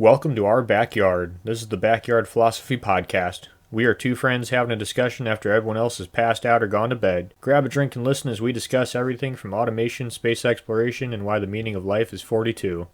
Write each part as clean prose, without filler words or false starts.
Welcome to our backyard. This is the Backyard Philosophy Podcast. We are two friends having a discussion after everyone else has passed out or gone to bed. Grab a drink and listen as we discuss everything from automation, space exploration, and why the meaning of life is 42.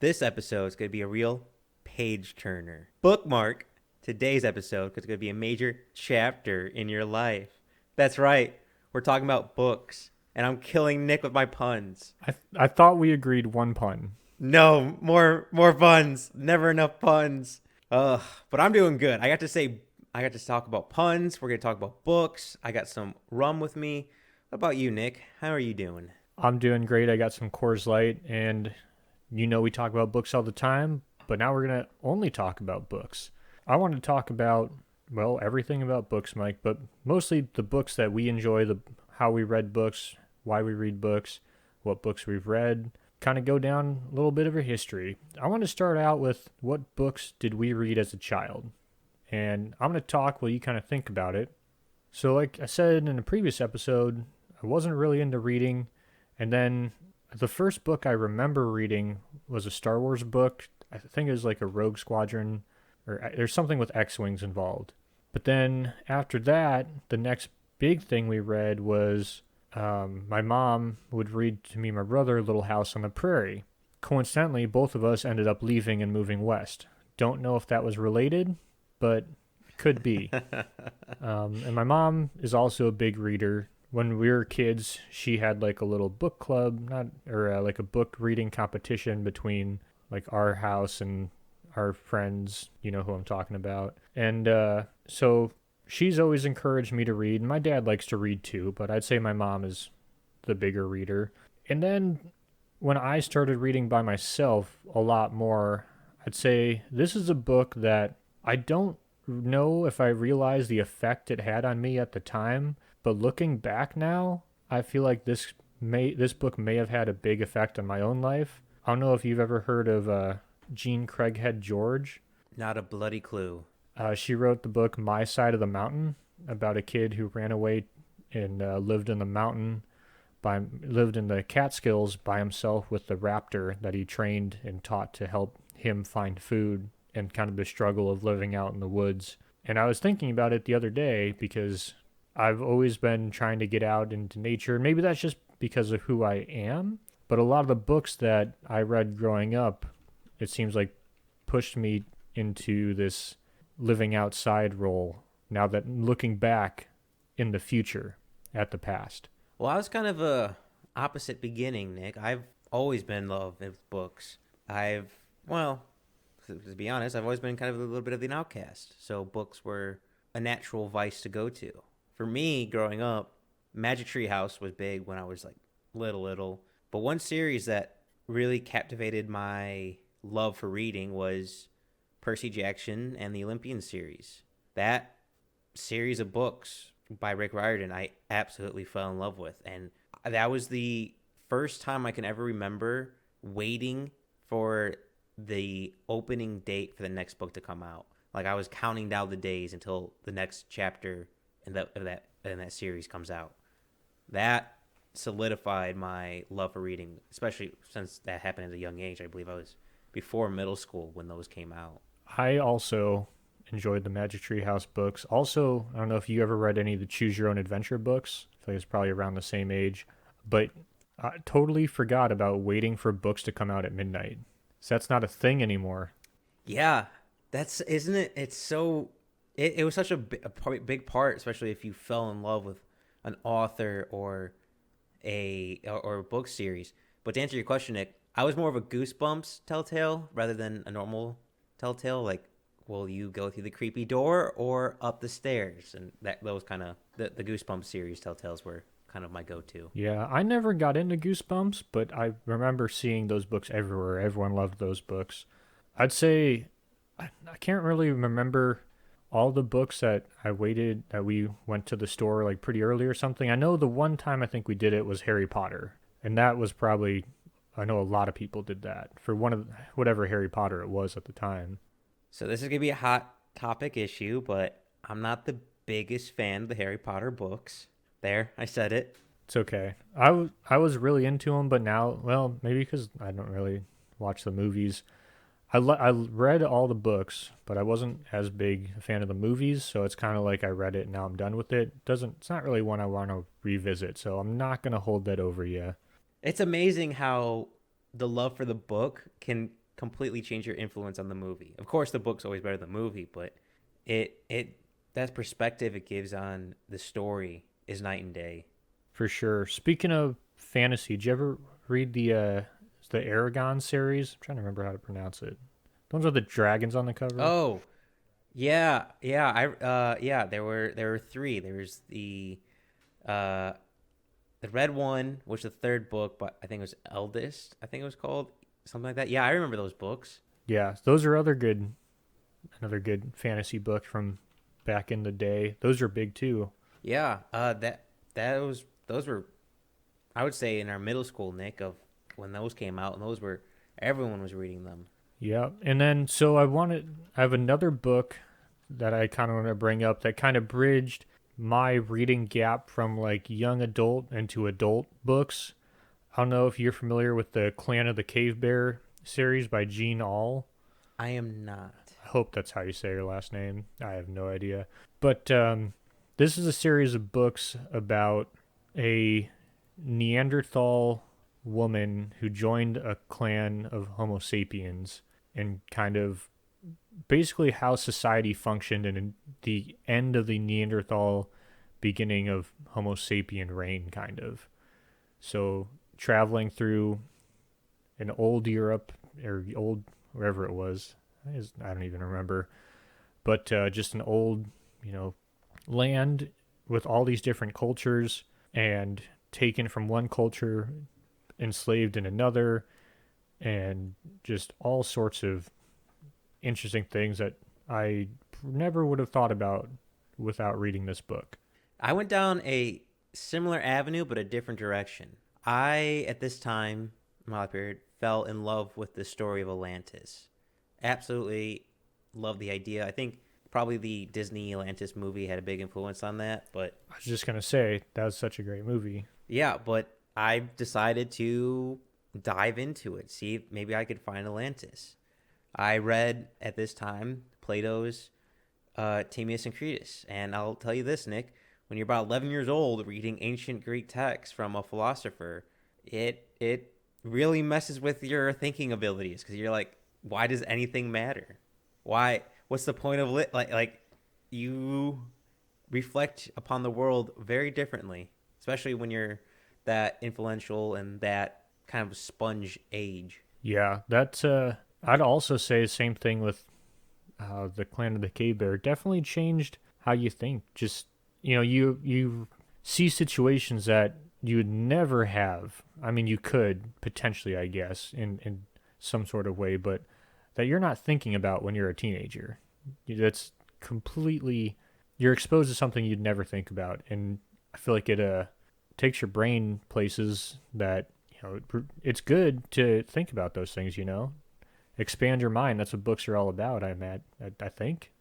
This episode is going to be a real page turner. Bookmark today's episode because it's going to be a major chapter in your life. That's right. We're talking about books, and I'm killing Nick with my puns. I thought we agreed one pun. No, more puns. Never enough puns. But I'm doing good. I got to talk about puns. We're going to talk about books. I got some rum with me. What about you, Nick? How are you doing? I'm doing great. I got some Coors Light, and you know we talk about books all the time, but now we're going to only talk about books. I want to talk about, well, everything about books, Mike, but mostly the books that we enjoy, how we read books, why we read books, what books we've read, kind of go down a little bit of a history. I want to start out with what books did we read as a child? And I'm going to talk while you kind of think about it. So like I said in a previous episode, I wasn't really into reading, and then the first book I remember reading was a Star Wars book. I think it was like a Rogue Squadron, or there's something with X-Wings involved. But then after that, the next big thing we read was my mom would read to me and my brother Little House on the Prairie. Coincidentally, both of us ended up leaving and moving west. Don't know if that was related, but could be. And my mom is also a big reader. When we were kids, she had like a little book club, like a book reading competition between like our house and our friends, you know who I'm talking about. And so she's always encouraged me to read. My dad likes to read too, but I'd say my mom is the bigger reader. And then when I started reading by myself a lot more, I'd say this is a book that I don't know if I realized the effect it had on me at the time, but looking back now, I feel like this book may have had a big effect on my own life. I don't know if you've ever heard of Jean Craighead George. Not a bloody clue. She wrote the book My Side of the Mountain about a kid who ran away and lived in the Catskills by himself with the raptor that he trained and taught to help him find food, and kind of the struggle of living out in the woods. And I was thinking about it the other day because I've always been trying to get out into nature. Maybe that's just because of who I am, but a lot of the books that I read growing up, it seems like pushed me into this living outside role now that looking back in the future at the past. Well, I was kind of a opposite beginning, Nick. I've always been in love with books. To be honest, I've always been kind of a little bit of an outcast. So books were a natural vice to go to. For me, growing up, Magic Tree House was big when I was like little. But one series that really captivated my love for reading was Percy Jackson and the Olympian series. That series of books by Rick Riordan, I absolutely fell in love with. And that was the first time I can ever remember waiting for the opening date for the next book to come out. Like I was counting down the days until the next chapter in that series comes out. That solidified my love for reading, especially since that happened at a young age. I believe I was before middle school when those came out. I also enjoyed the Magic Tree House books. Also, I don't know if you ever read any of the Choose Your Own Adventure books. I feel like it's probably around the same age. But I totally forgot about waiting for books to come out at midnight. So that's not a thing anymore. Yeah, isn't it? It's so, it was such a big part, especially if you fell in love with an author or a book series. But to answer your question, Nick, I was more of a Goosebumps telltale rather than a normal telltale. Like, will you go through the creepy door or up the stairs? And those kind of the Goosebumps series telltales were kind of my go-to. Yeah, I never got into Goosebumps, but I remember seeing those books everywhere. Everyone loved those books. I'd say I can't really remember all the books that we went to the store like pretty early or something. I know the one time I think we did it was Harry Potter, and that was probably, I know a lot of people did that for one of whatever Harry Potter it was at the time. So this is gonna be a hot topic issue, but I'm not the biggest fan of the Harry Potter books. There, I said it. It's okay. I was really into them, but now, well, maybe because I don't really watch the movies. I read all the books, but I wasn't as big a fan of the movies, so it's kind of like I read it and now I'm done with it. Doesn't It's not really one I want to revisit, so I'm not gonna hold that over you. It's amazing how the love for the book can completely change your influence on the movie. Of course, the book's always better than the movie, but it that perspective it gives on the story is night and day. For sure. Speaking of fantasy, did you ever read the Aragon series? I'm trying to remember how to pronounce it. Those are the dragons on the cover. Oh, yeah, yeah. Yeah. There were three. There was uh the red one, which was the third book, but I think it was Eldest. I think it was called something like that. Yeah, I remember those books. Yeah, those are another good fantasy book from back in the day. Those are big too. Yeah, that was those were I would say in our middle school, Nick, of when those came out, and those were everyone was reading them. Yeah, and then I have another book that I kind of want to bring up that kind of bridged my reading gap from like young adult into adult books. I don't know if you're familiar with the Clan of the Cave Bear series by Jean Auel. I am not. I hope that's how you say your last name. I have no idea. But this is a series of books about a Neanderthal woman who joined a clan of Homo sapiens and kind of basically how society functioned in the end of the Neanderthal, beginning of Homo sapien reign, kind of. So traveling through an old Europe or old wherever it was, I don't even remember, but just an old, you know, land with all these different cultures and taken from one culture, enslaved in another, and just all sorts of interesting things that I never would have thought about without reading this book. I went down a similar avenue, but a different direction. I, at this time, my period, fell in love with the story of Atlantis. Absolutely love the idea. I think probably the Disney Atlantis movie had a big influence on that, but I was just going to say, that was such a great movie. yeah, but I decided to dive into it, see if maybe I could find Atlantis. I read at this time Plato's Timaeus and Critias, and I'll tell you this, Nick, when you're about 11 years old reading ancient Greek texts from a philosopher, it really messes with your thinking abilities because you're like, why does anything matter? Why? What's the point of lit? Like you reflect upon the world very differently, especially when you're that influential and that kind of sponge age. Yeah, that's I'd also say the same thing with the Clan of the Cave Bear. Definitely changed how you think. Just, you know, you see situations that you would never have. I mean, you could potentially, I guess, in some sort of way, but that you're not thinking about when you're a teenager. That's completely, you're exposed to something you'd never think about, and I feel like it takes your brain places that, you know, it's good to think about those things. You know, expand your mind. That's what books are all about. I think.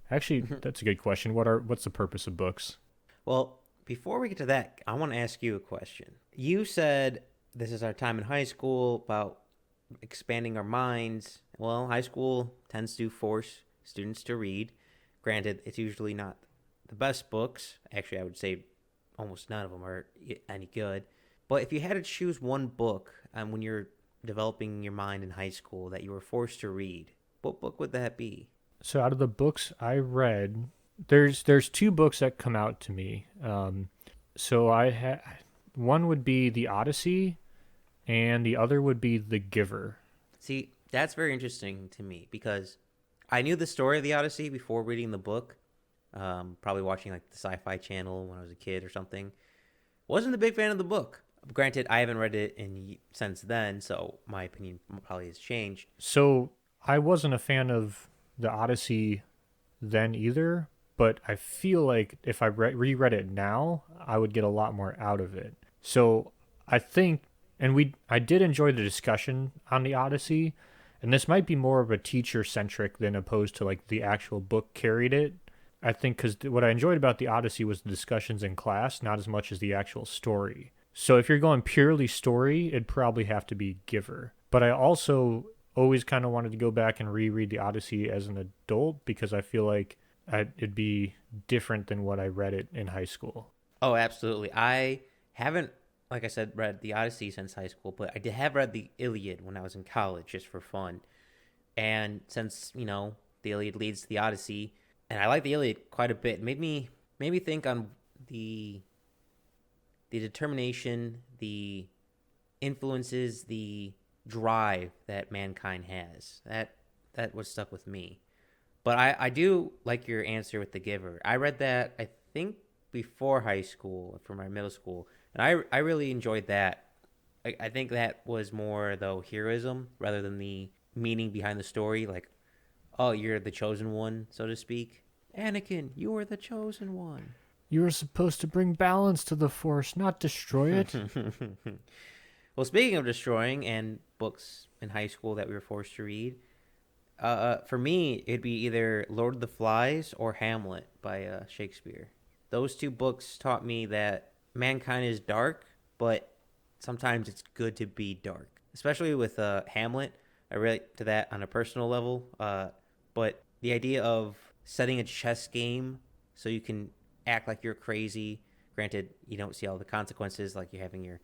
Actually, that's a good question. What's the purpose of books? Well, before we get to that, I want to ask you a question. You said this is our time in high school about expanding our minds. Well, high school tends to force students to read. Granted, it's usually not the best books. Actually, I would say almost none of them are any good. But if you had to choose one book when you're developing your mind in high school that you were forced to read, what book would that be? So out of the books I read, there's two books that come out to me. So one would be The Odyssey, and the other would be The Giver. See, that's very interesting to me because I knew the story of the Odyssey before reading the book. Probably watching like the Sci-Fi Channel when I was a kid or something. Wasn't a big fan of the book. Granted, I haven't read it since then, so my opinion probably has changed. So I wasn't a fan of The Odyssey then either, but I feel like if I reread it now, I would get a lot more out of it. So I think, and I did enjoy the discussion on The Odyssey, and this might be more of a teacher centric than opposed to like the actual book carried it. I think because what I enjoyed about the Odyssey was the discussions in class, not as much as the actual story. So if you're going purely story, it'd probably have to be Giver. But I also always kind of wanted to go back and reread the Odyssey as an adult because I feel like it'd be different than what I read it in high school. Oh, absolutely. I haven't, like I said, read the Odyssey since high school, but I did have read the Iliad when I was in college just for fun. And since, the Iliad leads to the Odyssey, and I like the Iliad quite a bit, made me think on the determination, the influences, the drive that mankind has. That was stuck with me. But I do like your answer with The Giver. I read that, I think, before high school, for my middle school, and I really enjoyed that. I think that was more, though, heroism rather than the meaning behind the story. Like, oh, you're the chosen one, so to speak. Anakin, you were the chosen one. You were supposed to bring balance to the Force, not destroy it. Well, speaking of destroying and books in high school that we were forced to read, for me, it'd be either Lord of the Flies or Hamlet by Shakespeare. Those two books taught me that mankind is dark, but sometimes it's good to be dark. Especially with Hamlet, I relate to that on a personal level. But the idea of setting a chess game so you can act like you're crazy. Granted, you don't see all the consequences, like you're having your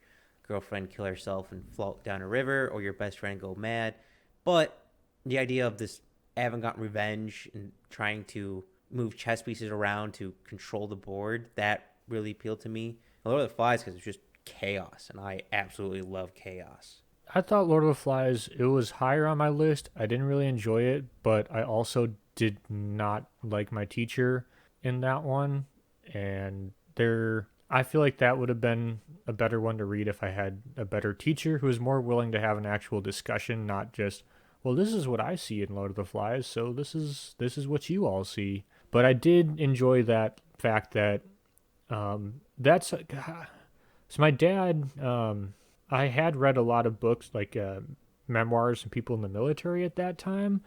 girlfriend kill herself and float down a river, or your best friend go mad. But the idea of this avant-garde revenge and trying to move chess pieces around to control the board, that really appealed to me. Lord of the Flies, because it's just chaos, and I absolutely love chaos. I thought Lord of the Flies, it was higher on my list. I didn't really enjoy it, but I also did not like my teacher in that one. And I feel like that would have been a better one to read if I had a better teacher who was more willing to have an actual discussion, not just, well, this is what I see in Lord of the Flies, so this is what you all see. But I did enjoy that fact that that's so my dad. I had read a lot of books like memoirs and people in the military at that time,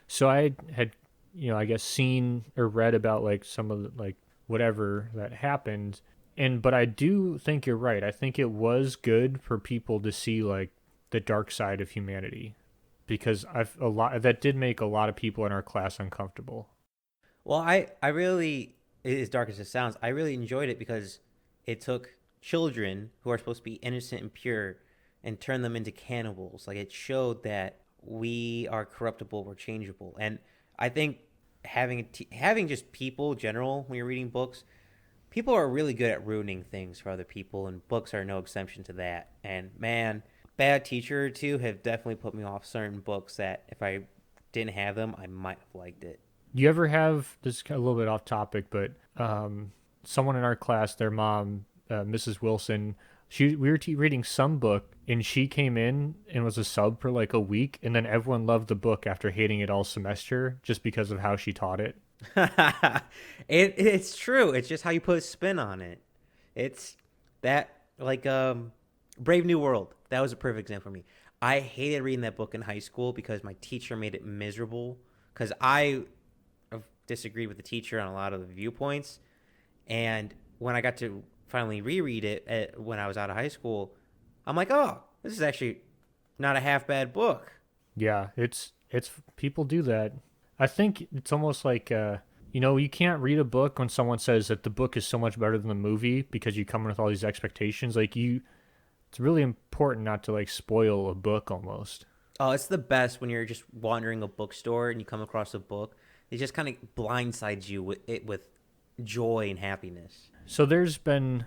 so I had I guess seen or read about like some of the, like whatever that happened. But I do think you're right. I think it was good for people to see like the dark side of humanity because that did make a lot of people in our class uncomfortable. Well, I really, as dark as it sounds, I really enjoyed it because it took children who are supposed to be innocent and pure and turned them into cannibals. Like, it showed that we are corruptible, we're changeable. And I think having just people general when you're reading books, people are really good at ruining things for other people, and books are no exception to that. And man, bad teacher or two have definitely put me off certain books that if I didn't have them, I might have liked it. You ever have, this is a little bit off topic, but someone in our class, their mom, Mrs. Wilson, we were reading some book, and she came in and was a sub for like a week, and then everyone loved the book after hating it all semester just because of how she taught it. It's true. It's just how you put a spin on it. It's that, like, Brave New World. That was a perfect example for me. I hated reading that book in high school because my teacher made it miserable. Because I disagreed with the teacher on a lot of the viewpoints. And when I got to finally reread it when I was out of high school, I'm like, oh, this is actually not a half bad book. Yeah, it's people do that. I think it's almost like you can't read a book when someone says that the book is so much better than the movie because you come in with all these expectations. It's really important not to like spoil a book almost. Oh, it's the best when you're just wandering a bookstore and you come across a book. It just kind of blindsides you with joy and happiness. So there's been,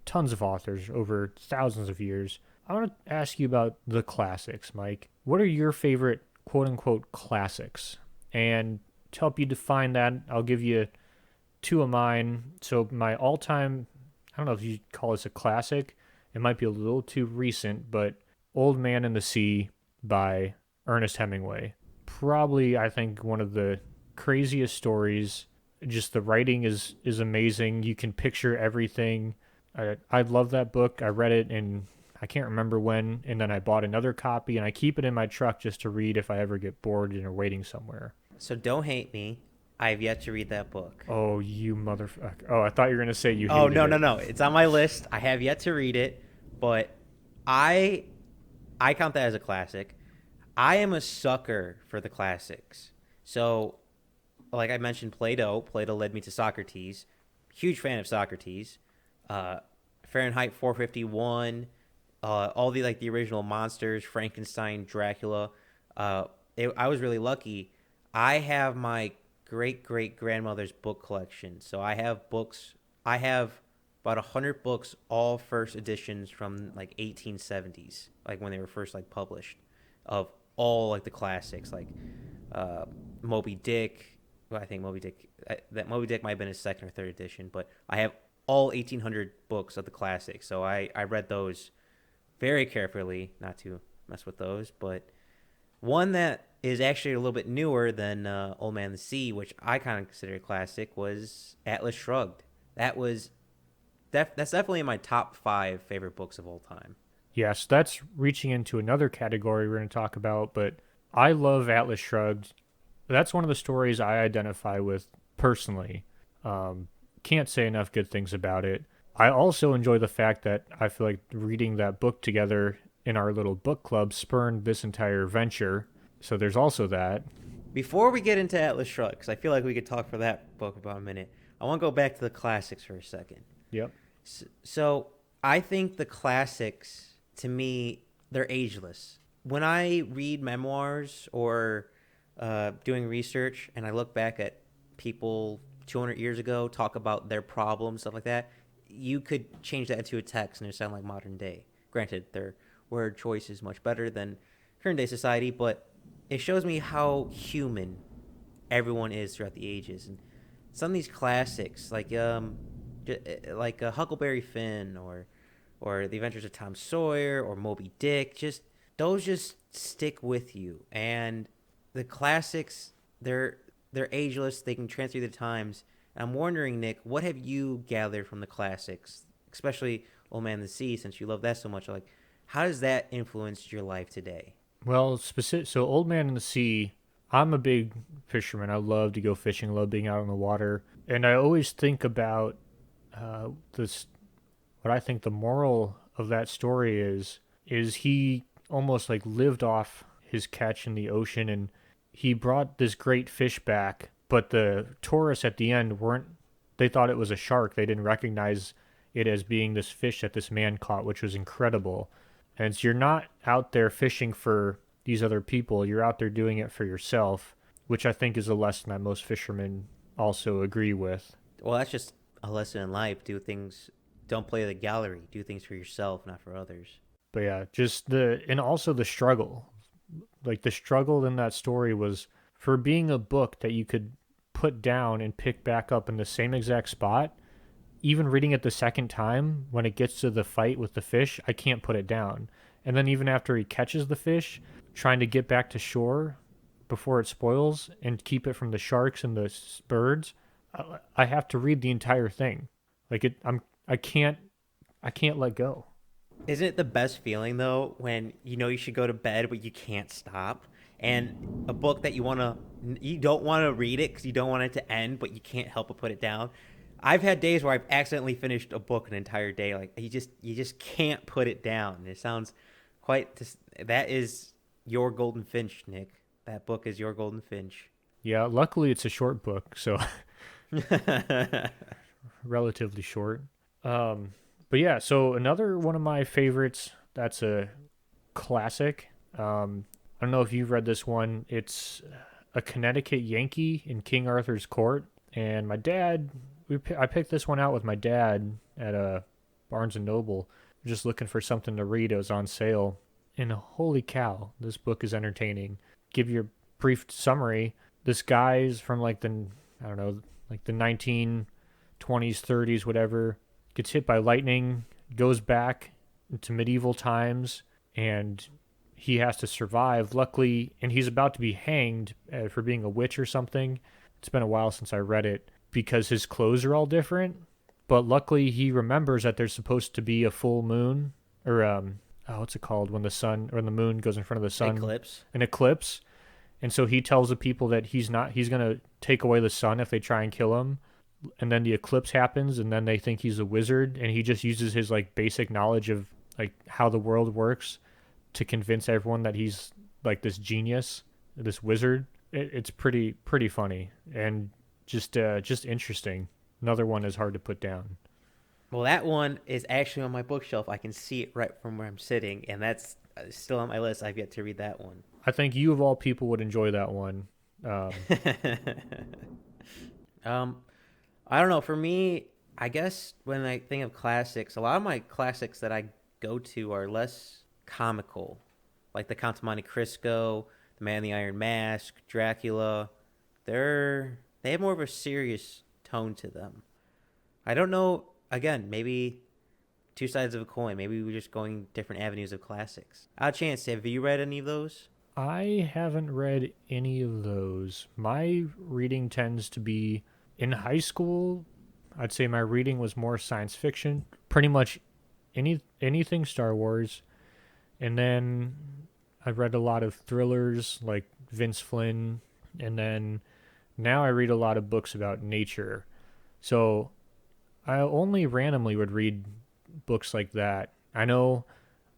tons of authors over thousands of years. I want to ask you about the classics, Mike. What are your favorite quote-unquote classics? And to help you define that, I'll give you two of mine. So my all-time, I don't know if you call this a classic. It might be a little too recent, but Old Man and the Sea by Ernest Hemingway. Probably, I think, one of the craziest stories. Just the writing is amazing. You can picture everything. I love that book. I read it in I can't remember when, and then I bought another copy, and I keep it in my truck just to read if I ever get bored and are waiting somewhere. So don't hate me. I have yet to read that book. Oh, you motherfucker. Oh, I thought you were going to say you Oh hated no no it. no! It's on my list. I have yet to read it, but I I count that as a classic. I am a sucker for the classics. So, like I mentioned, Plato. Plato led me to Socrates. Huge fan of Socrates. Uh, Fahrenheit 451. All the like the original monsters, Frankenstein, Dracula. I was really lucky. I have my great great grandmother's book collection. So I have books. I have about 100 books, all first editions from like 1870s, like when they were first like published, of all like the classics, like uh, Moby Dick. Well, I think Moby Dick might have been his second or third edition, but I have all 1800 books of the classics. So I read those very carefully, not to mess with those. But one that is actually a little bit newer than Old Man and the Sea, which I kind of consider a classic, was Atlas Shrugged. That was that's definitely in my top 5 favorite books of all time. Yes, that's reaching into another category we're going to talk about, but I love Atlas Shrugged. That's one of the stories I identify with personally. Um, can't say enough good things about it. I also enjoy the fact that I feel like reading that book together in our little book club spurned this entire venture. So there's also that. Before we get into Atlas Shrugged, because I feel like we could talk for that book about a minute, I want to go back to the classics for a second. Yep. So I think the classics, to me, they're ageless. When I read memoirs or doing research and I look back at people 200 years ago talk about their problems, stuff like that, you could change that into a text and it sound like modern day. Granted, their word choice is much better than current day society, but it shows me how human everyone is throughout the ages. And some of these classics, like Huckleberry Finn or The Adventures of Tom Sawyer or Moby Dick, those just stick with you. And the classics, they're ageless. They can transfer the times. And I'm wondering, Nick, what have you gathered from the classics, especially Old Man and the Sea, since you love that so much? Like, how does that influence your life today? Well, so Old Man in the Sea, I'm a big fisherman. I love to go fishing, love being out on the water. And I always think about this, what I think the moral of that story is he almost like lived off his catch in the ocean, and he brought this great fish back, but the tourists at the end weren't, they thought it was a shark. They didn't recognize it as being this fish that this man caught, which was incredible. And so you're not out there fishing for these other people, you're out there doing it for yourself, which I think is a lesson that most fishermen also agree with. Well, that's just a lesson in life. Don't play the gallery. Do things for yourself, not for others. But yeah, and also the struggle. Like the struggle in that story was for being a book that you could put down and pick back up in the same exact spot. Even reading it the second time, when it gets to the fight with the fish, I can't put it down. And then even after he catches the fish, trying to get back to shore before it spoils and keep it from the sharks and the birds, I have to read the entire thing. Like I can't, I can't let go. Isn't it the best feeling though when you know you should go to bed but you can't stop? And a book that you don't want to read it because you don't want it to end, but you can't help but put it down. I've had days where I've accidentally finished a book an entire day. Like you just can't put it down. It sounds that is your golden finch, Nick. That book is your golden finch. Yeah, luckily it's a short book, so relatively short. But yeah, so another one of my favorites that's a classic. I don't know if you've read this one. It's A Connecticut Yankee in King Arthur's Court. And my dad, I picked this one out with my dad at a Barnes and Noble, just looking for something to read. It was on sale. And holy cow, this book is entertaining. Give you a brief summary. This guy's from like I don't know, like the 1920s, 30s, whatever, gets hit by lightning, goes back into medieval times, and he has to survive. Luckily, and he's about to be hanged for being a witch or something. It's been a while since I read it because his clothes are all different. But luckily, he remembers that there's supposed to be a full moon, or what's it called when the sun or the moon goes in front of the sun? Eclipse. An eclipse. And so he tells the people that he's gonna take away the sun if they try and kill him. And then the eclipse happens, and then they think he's a wizard, and he just uses his like basic knowledge of like how the world works to convince everyone that he's like this genius, this wizard. It's pretty funny and just interesting. Another one is hard to put down. Well, that one is actually on my bookshelf. I can see it right from where I'm sitting, and that's still on my list. I've yet to read that one. I think you of all people would enjoy that one. I don't know. For me, I guess when I think of classics, a lot of my classics that I go to are less comical, like The Count of Monte Cristo, The Man in the Iron Mask, Dracula. They have more of a serious tone to them. I don't know. Again, maybe two sides of a coin. Maybe we're just going different avenues of classics. Chance, have you read any of those? I haven't read any of those. My reading tends to be in high school. I'd say my reading was more science fiction, pretty much anything Star Wars. And then I read a lot of thrillers like Vince Flynn, and then now I read a lot of books about nature. So I only randomly would read books like that. I know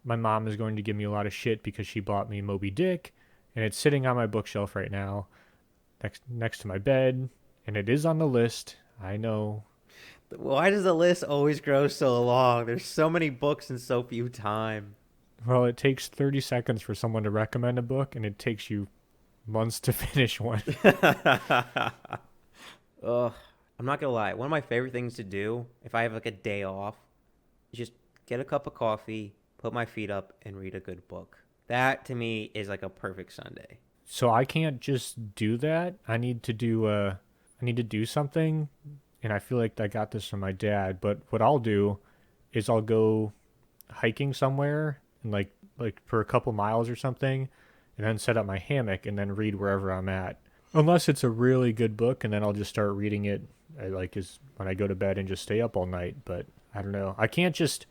my mom is going to give me a lot of shit because she bought me Moby Dick, and it's sitting on my bookshelf right now next to my bed, and it is on the list. I know. Why does the list always grow so long? There's so many books in so few time. Well, it takes 30 seconds for someone to recommend a book, and it takes you months to finish one. Ugh. I'm not gonna lie. One of my favorite things to do if I have like a day off is just get a cup of coffee, put my feet up, and read a good book. That to me is like a perfect Sunday. So I can't just do that. I need to do something, and I feel like I got this from my dad. But what I'll do is I'll go hiking somewhere and like for a couple miles or something, and then set up my hammock and then read wherever I'm at. Unless it's a really good book, and then I'll just start reading it. Is when I go to bed and just stay up all night. But I don't know. I can't just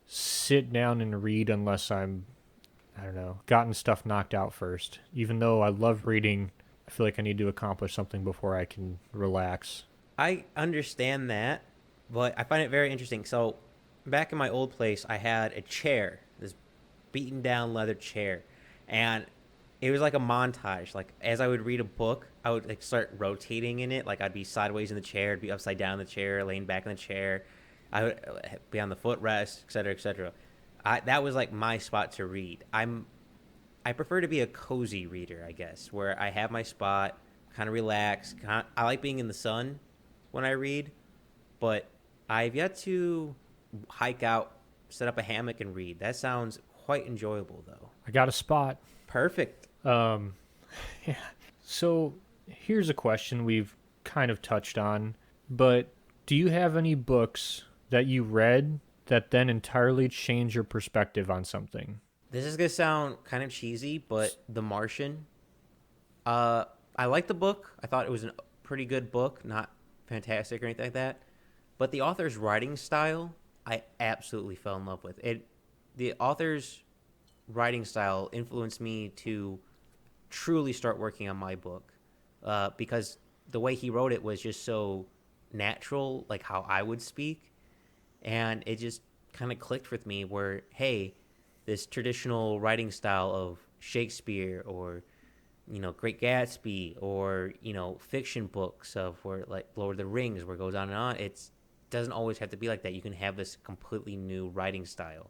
sit down and read unless I don't know, gotten stuff knocked out first. Even though I love reading, I feel like I need to accomplish something before I can relax. I understand that, but I find it very interesting. So back in my old place, I had a chair, this beaten down leather chair, and it was like a montage. Like as I would read a book, I would like start rotating in it. Like I'd be sideways in the chair, I'd be upside down in the chair, laying back in the chair. I would be on the footrest, et cetera, et cetera. That was like my spot to read. I prefer to be a cozy reader, I guess, where I have my spot, kind of relax. I like being in the sun when I read, but I've yet to hike out, set up a hammock and read. That sounds quite enjoyable, though. I got a spot. Perfect. Yeah. So here's a question we've kind of touched on, but do you have any books that you read that then entirely change your perspective on something? This is going to sound kind of cheesy, but The Martian. I liked the book. I thought it was a pretty good book, not fantastic or anything like that. But the author's writing style, I absolutely fell in love with. The author's writing style influenced me to truly start working on my book because the way he wrote it was just so natural, like how I would speak. And it just kind of clicked with me where, hey, this traditional writing style of Shakespeare or, Great Gatsby or, fiction books of where like Lord of the Rings, where it goes on and on. It doesn't always have to be like that. You can have this completely new writing style.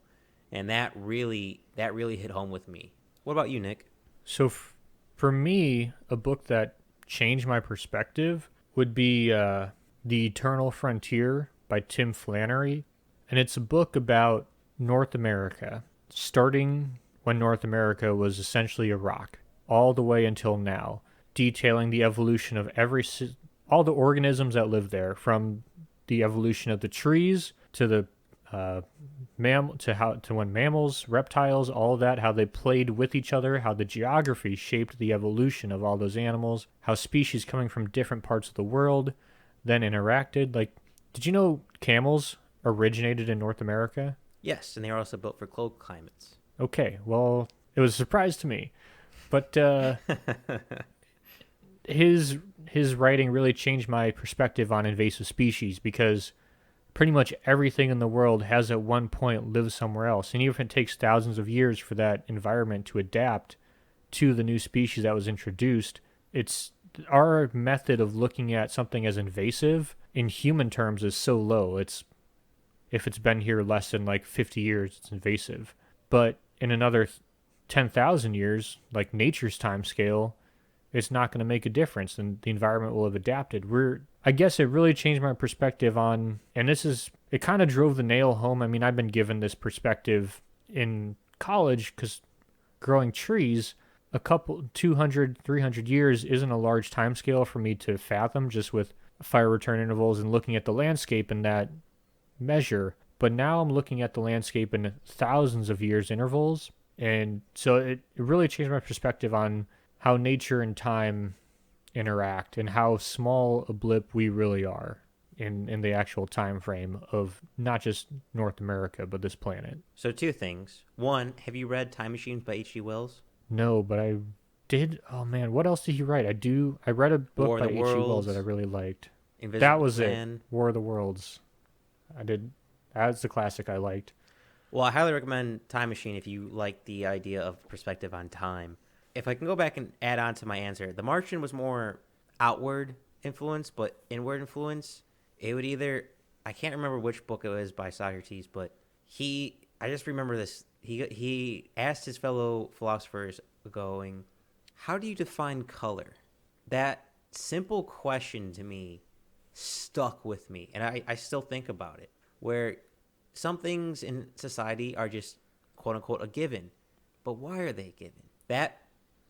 And that really hit home with me. What about you, Nick? So for me, a book that changed my perspective would be The Eternal Frontier by Tim Flannery. And it's a book about North America, starting when North America was essentially a rock, all the way until now, detailing the evolution of all the organisms that live there, from the evolution of the trees to the when mammals, reptiles, all of that, how they played with each other, how the geography shaped the evolution of all those animals, how species coming from different parts of the world then interacted. Like, did you know camels originated in North America? Yes, and they are also built for cold climates. Okay, well, it was a surprise to me. But his writing really changed my perspective on invasive species because pretty much everything in the world has at one point lived somewhere else. And even if it takes thousands of years for that environment to adapt to the new species that was introduced, it's our method of looking at something as invasive in human terms is so low. It's if it's been here less than like 50 years, it's invasive. But in another 10,000 years, like nature's time scale, it's not going to make a difference and the environment will have adapted. I guess it really changed my perspective on, and it kind of drove the nail home. I mean, I've been given this perspective in college because growing trees, a couple 200, 300 years isn't a large time scale for me to fathom just with fire return intervals and looking at the landscape in that measure. But now I'm looking at the landscape in thousands of years intervals. And so it really changed my perspective on how nature and time interact and how small a blip we really are in the actual time frame of not just North America, but this planet. So two things. One, have you read Time Machines by H.G. Wells? No, but I did. Oh man, what else did he write? I read a book War of by the H.G. Wells Worlds, that I really liked. Invisible That was Man. it. War of the Worlds. I did. That's the classic I liked. Well, I highly recommend Time Machine if you like the idea of perspective on time. If I can go back and add on to my answer, The Martian was more outward influence, but inward influence. It would either, I can't remember which book it was by Socrates, but I just remember this. He asked his fellow philosophers, going, "How do you define color?" That simple question to me stuck with me, and I still think about it. Where some things in society are just quote unquote a given, but why are they given? That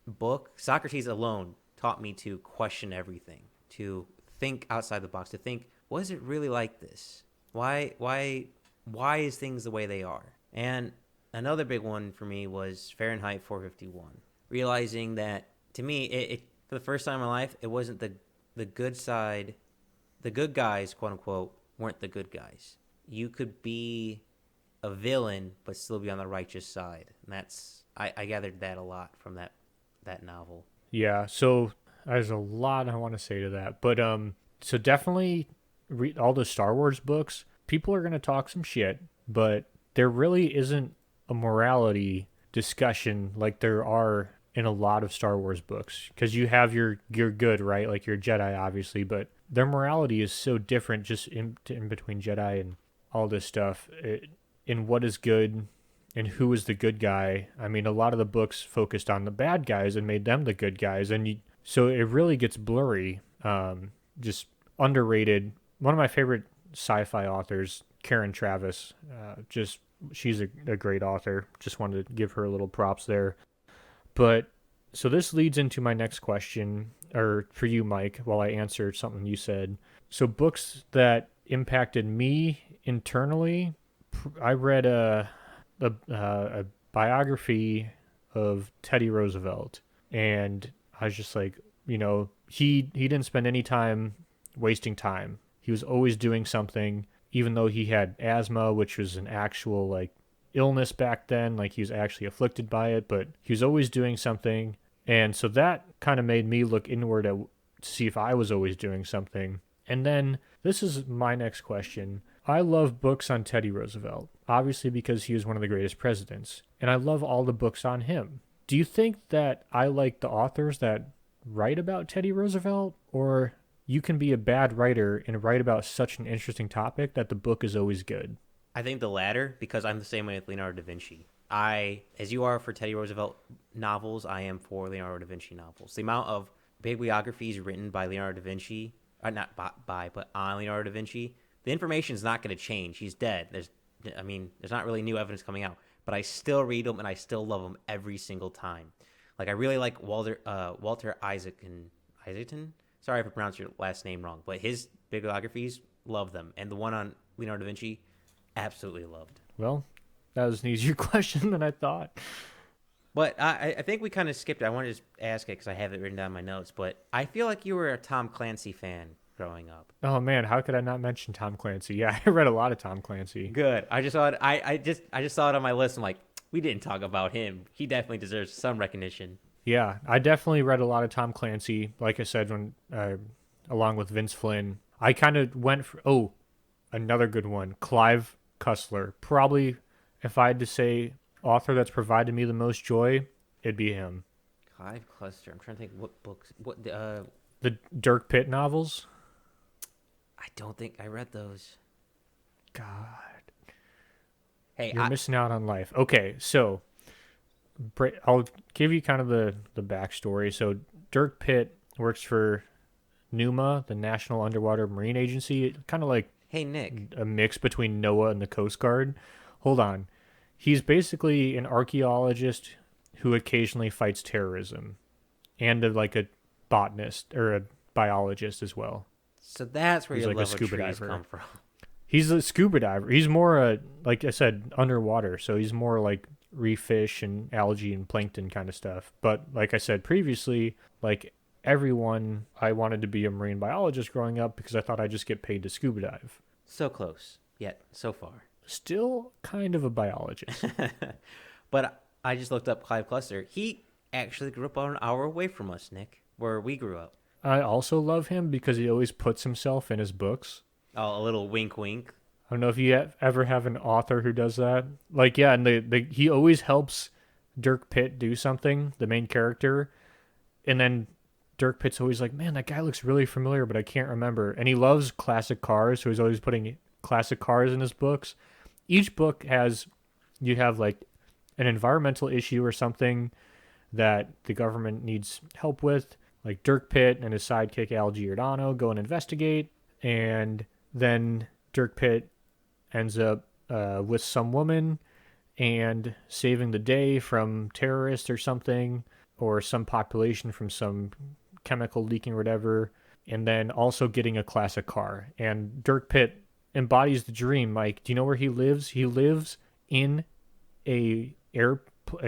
book, Socrates alone, taught me to question everything, to think outside the box, to think, was it really like this? Why is things the way they are? And another big one for me was Fahrenheit 451. Realizing that, to me, it for the first time in my life, it wasn't the good side, the good guys, quote unquote, weren't the good guys. You could be a villain but still be on the righteous side. And I gathered that a lot from that novel. Yeah, so there's a lot I want to say to that, but so definitely read all the Star Wars books. People are gonna talk some shit, but there really isn't a morality discussion like there are in a lot of Star Wars books. Because you have your good, right? Like your Jedi, obviously, but their morality is so different just in between Jedi and all this stuff. In what is good and who is the good guy. I mean, a lot of the books focused on the bad guys and made them the good guys, and so it really gets blurry. Just underrated. One of my favorite sci-fi authors, Karen Travis. She's a great author. Just wanted to give her a little props there. But so this leads into my next question, or for you, Mike, while I answer something you said. So books that impacted me internally, I read a biography of Teddy Roosevelt, and I was just like, he didn't spend any time wasting time. He was always doing something, even though he had asthma, which was an actual like illness back then, like he was actually afflicted by it, but he was always doing something. And so that kind of made me look inward to see if I was always doing something. And then this is my next question. I love books on Teddy Roosevelt, obviously because he was one of the greatest presidents, and I love all the books on him. Do you think that I like the authors that write about Teddy Roosevelt, or you can be a bad writer and write about such an interesting topic that the book is always good? I think the latter, because I'm the same way with Leonardo da Vinci. As you are for Teddy Roosevelt novels, I am for Leonardo da Vinci novels. The amount of bibliographies written by Leonardo da Vinci, not by, but on Leonardo da Vinci, the information is not going to change. He's dead. There's not really new evidence coming out, but I still read them and I still love them every single time. Like I really like Walter Isaacson. Sorry if I pronounced your last name wrong, but his bibliographies, love them, and the one on Leonardo da Vinci, absolutely loved. Well, that was an easier question than I thought. But I think we kind of skipped it. I wanted to just ask it because I have it written down in my notes. But I feel like you were a Tom Clancy fan growing up. Oh man, how could I not mention Tom Clancy? Yeah, I read a lot of Tom Clancy. Good. I just saw it. I just saw it on my list. I'm like, we didn't talk about him. He definitely deserves some recognition. Yeah, I definitely read a lot of Tom Clancy. Like I said, when along with Vince Flynn, I kind of went for another good one, Clive Cussler. Probably, if I had to say author that's provided me the most joy, it'd be him. Clive Cluster. I'm trying to think what books. The Dirk Pitt novels. I don't think I read those. God, Hey, you're missing out on life. Okay, so I'll give you kind of the backstory. So Dirk Pitt works for NUMA, the National Underwater Marine Agency, kind of like hey Nick. a mix between NOAA and the Coast Guard. Hold on. He's basically an archaeologist who occasionally fights terrorism and like a botanist or a biologist as well. So that's where He's your like a love of scuba trees diver. come from. He's a scuba diver. He's more like I said, underwater. So he's more like reef fish and algae and plankton kind of stuff. But like I said previously, like everyone, I wanted to be a marine biologist growing up because I thought I'd just get paid to scuba dive. So close, yet so far. Still kind of a biologist. But I just looked up Clive Cluster. He actually grew up about an hour away from us, Nick, where we grew up. I also love him because he always puts himself in his books. Oh, a little wink, wink. I don't know if you ever have an author who does that. Like, yeah, and he always helps Dirk Pitt do something, the main character, and then Dirk Pitt's always like, man, that guy looks really familiar, but I can't remember. And he loves classic cars, so he's always putting classic cars in his books. Each book you have like an environmental issue or something that the government needs help with. Like Dirk Pitt and his sidekick Al Giordano go and investigate, and then Dirk Pitt ends up with some woman and saving the day from terrorists or something, or some population from some chemical leaking or whatever, and then also getting a classic car. And Dirk Pitt embodies the dream. Like, do you know where he lives? He lives in an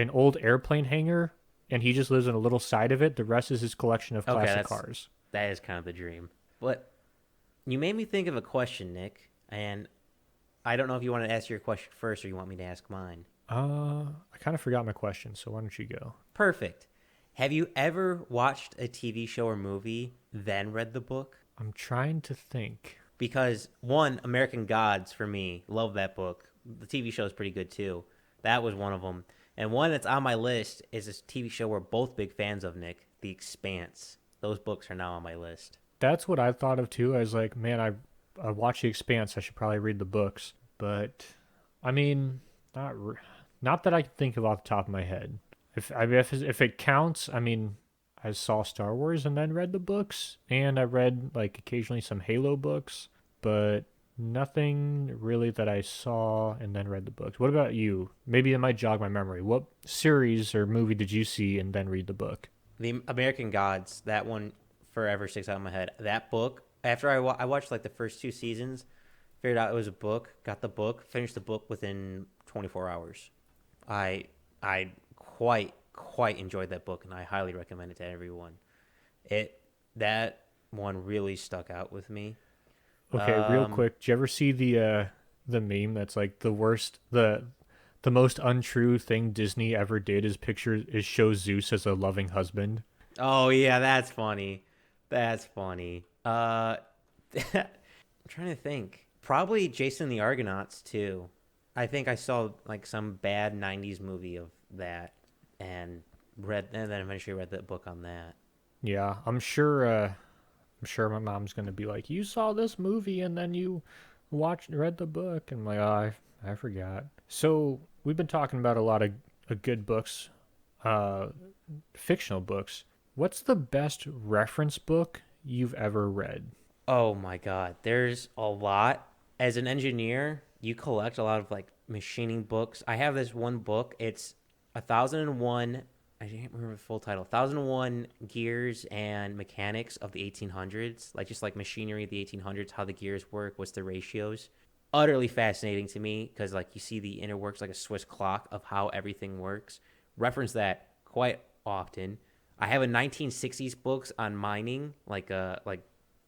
old airplane hangar, and he just lives in a little side of it. The rest is his collection of classic cars. That is kind of the dream. But you made me think of a question, Nick, and I don't know if you want to ask your question first or you want me to ask mine. I kind of forgot my question, so why don't you go? Perfect. Have you ever watched a TV show or movie, then read the book? I'm trying to think. Because, one, American Gods, for me, love that book. The TV show is pretty good, too. That was one of them. And one that's on my list is a TV show we're both big fans of, Nick, The Expanse. Those books are now on my list. That's what I thought of, too. I was like, man, I watched The Expanse. I should probably read the books. But, I mean, not that I can think of off the top of my head. If it counts, I mean, I saw Star Wars and then read the books, and I read like occasionally some Halo books, but nothing really that I saw and then read the books. What about you? Maybe it might jog my memory. What series or movie did you see and then read the book? The American Gods, that one forever sticks out in my head. That book, after I watched like the first 2 seasons, figured out it was a book, got the book, finished the book within 24 hours. I quite enjoyed that book, and I highly recommend it to everyone. That one really stuck out with me. Okay, real quick, did you ever see the meme that's like the most untrue thing Disney ever did is show Zeus as a loving husband? Oh yeah, that's funny. That's funny. I'm trying to think. Probably Jason the Argonauts too. I think I saw like some bad 90s movie of that and then eventually read the book on that. Yeah, I'm sure my mom's gonna be like, "You saw this movie and then you read the book," and I'm like, "Oh, I forgot." So we've been talking about a lot of good books, fictional books. What's the best reference book you've ever read? Oh my god, there's a lot. As an engineer, you collect a lot of like machining books. I have this one book. It's 1001. I can't remember the full title. 1001 Gears and Mechanics of the 1800s. Like just like machinery of the 1800s, how the gears work, what's the ratios. Utterly fascinating to me because like you see the inner works like a Swiss clock of how everything works. Reference that quite often. I have a 1960s books on mining, like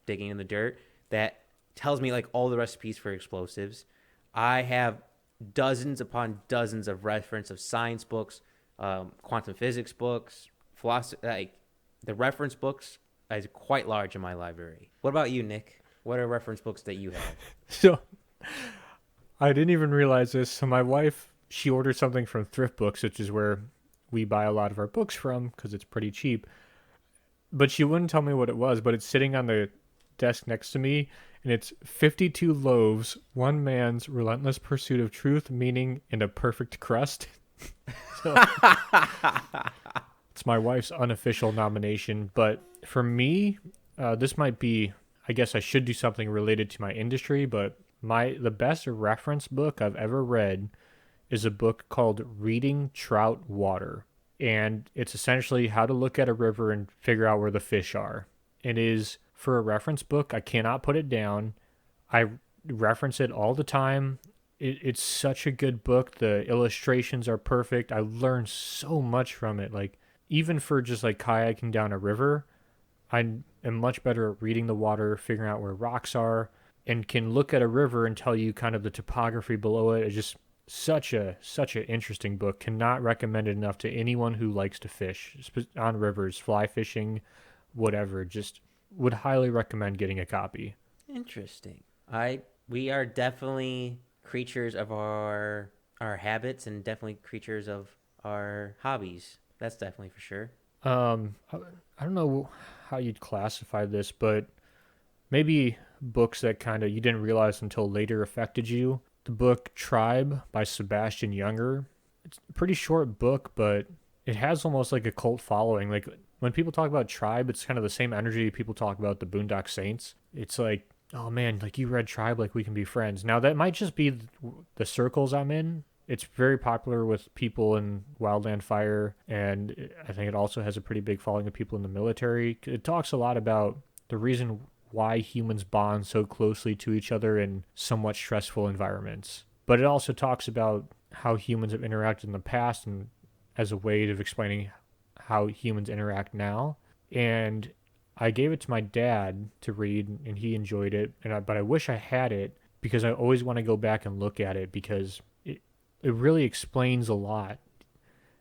digging in the dirt, that tells me like all the recipes for explosives. I have dozens upon dozens of reference of science books, quantum physics books, philosophy. Like the reference books is quite large in my library. What about you, Nick? What are reference books that you have? So I didn't even realize this. So my wife, she ordered something from Thrift Books, which is where we buy a lot of our books from because it's pretty cheap. But she wouldn't tell me what it was, but it's sitting on the desk next to me, and it's 52 Loaves, One Man's Relentless Pursuit of Truth, Meaning, and a Perfect Crust. So it's my wife's unofficial nomination. But for me, this might be, I guess I should do something related to my industry, but the best reference book I've ever read is a book called Reading Trout Water. And it's essentially how to look at a river and figure out where the fish are. It is, for a reference book, I cannot put it down. I reference it all the time. It's such a good book. The illustrations are perfect. I learned so much from it. Like, even for just like kayaking down a river, I am much better at reading the water, figuring out where rocks are, and can look at a river and tell you kind of the topography below it. It's just such an interesting book. Cannot recommend it enough to anyone who likes to fish on rivers, fly fishing, whatever. Just would highly recommend getting a copy. Interesting. We are definitely creatures of our habits and definitely creatures of our hobbies. That's definitely for sure. I don't know how you'd classify this, but maybe books that kind of you didn't realize until later affected you. The book Tribe by Sebastian Junger. It's a pretty short book, but it has almost like a cult following. Like when people talk about Tribe, it's kind of the same energy people talk about the Boondock Saints. It's like, oh man, like you read Tribe, like we can be friends. Now that might just be the circles I'm in. It's very popular with people in Wildland Fire, and I think it also has a pretty big following of people in the military. It talks a lot about the reason why humans bond so closely to each other in somewhat stressful environments. But it also talks about how humans have interacted in the past and as a way of explaining how humans interact now. And I gave it to my dad to read, and he enjoyed it. But I wish I had it because I always want to go back and look at it because it really explains a lot.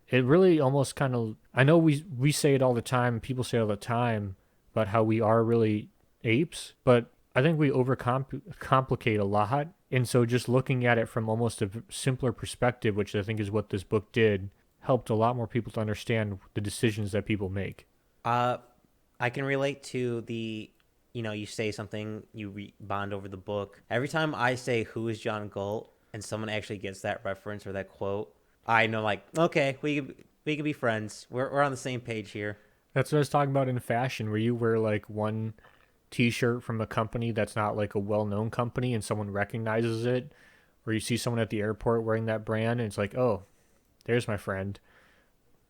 It really almost kind of, I know we say it all the time, people say it all the time about how we are really apes, but I think we overcomplicate a lot. And so just looking at it from almost a simpler perspective, which I think is what this book did, helped a lot more people to understand the decisions that people make. I can relate to you say something, you bond over the book. Every time I say, who is John Galt, and someone actually gets that reference or that quote, I know, like, okay, we can be friends. We're on the same page here. That's what I was talking about in fashion, where you wear like one t-shirt from a company that's not like a well-known company and someone recognizes it, or you see someone at the airport wearing that brand and it's like, oh, there's my friend.